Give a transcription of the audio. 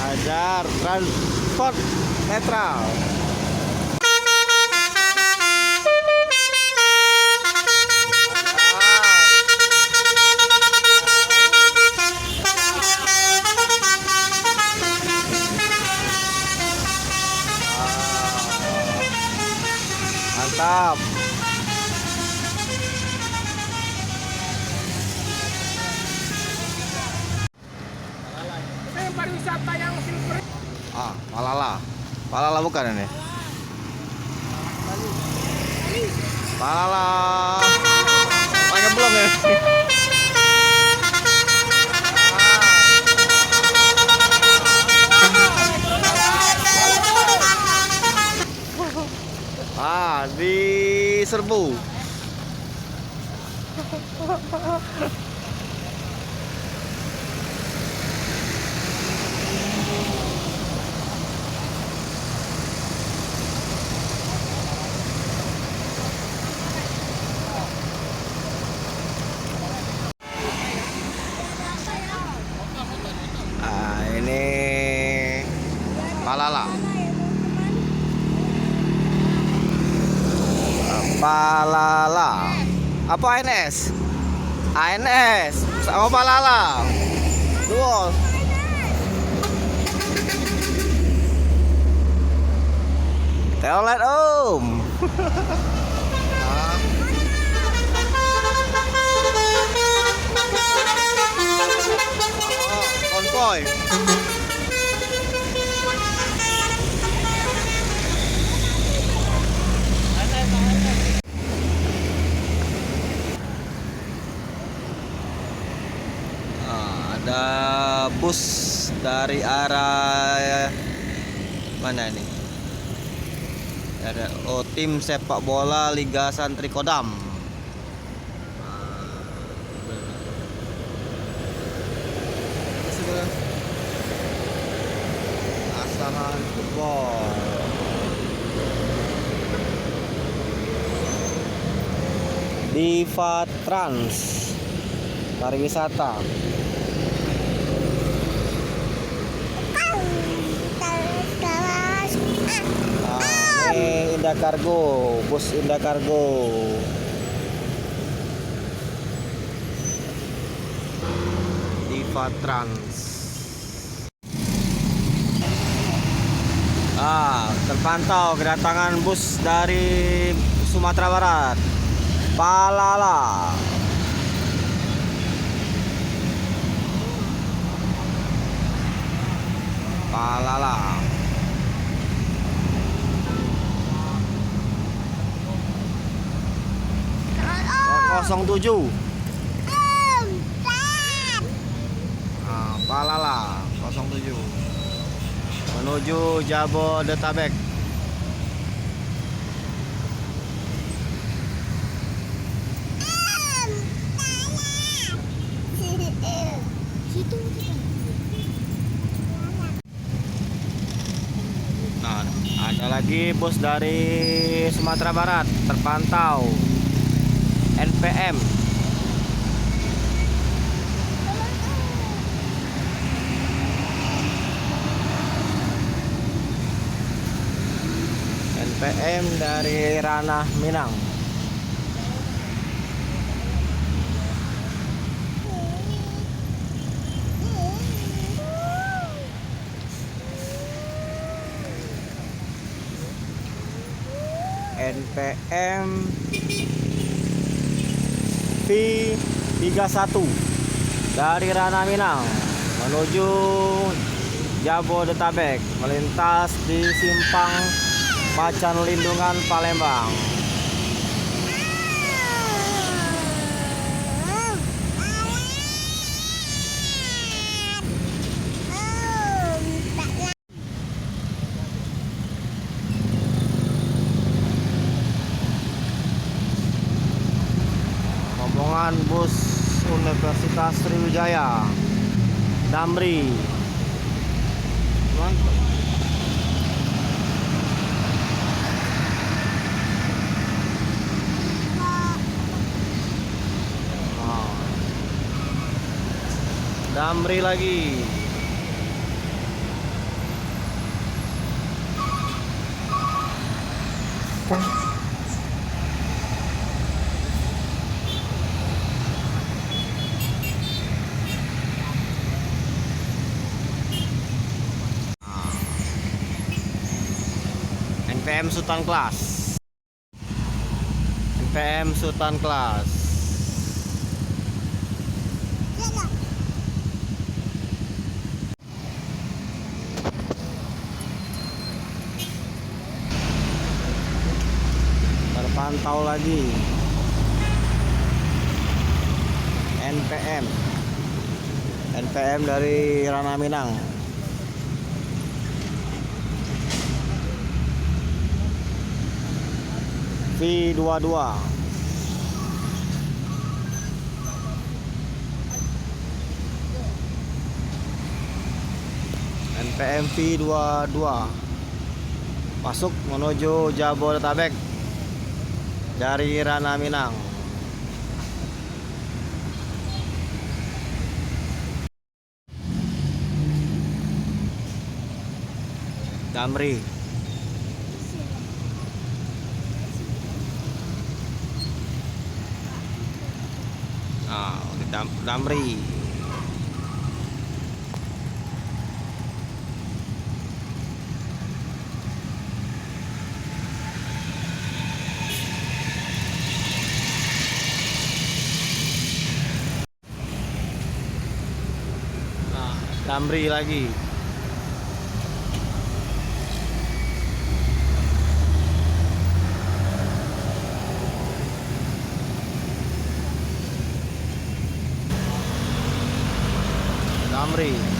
Ajar transport netral. Mantap. Pariwisata yang silver. Palala. Palala bukan ini. Palala. Tanya belum ya? Di Serbu. Ini Palala. Palala. Apa ANS? ANS sama Palala. Duo. Teolet Om. Konvoy. Ada bus dari arah mana ini? Ada tim sepak bola Liga Santri Kodam. Asahan football. Diva Trans pariwisata. Ini Indah Kargo, bus Indah Kargo. Diva Trans. Terpantau kedatangan bus dari Sumatera Barat. Palala. Palala. Kosong 07. Palala 07 menuju Jabodetabek. Nah, ada lagi bus dari Sumatera Barat terpantau. NPM. NPM dari Ranah Minang. NPM V31 dari Ranah Minang menuju Jabodetabek melintas di simpang Macan Lindungan Palembang. Jaya, Damri. Mantap. Damri lagi. NPM Sultan Kelas. NPM Sultan Kelas. Terpantau lagi. NPM dari Rana Minang. V22. NPM V22 masuk menuju Jabodetabek dari Rana Minang. Damri. Damri. Damri lagi. Damri.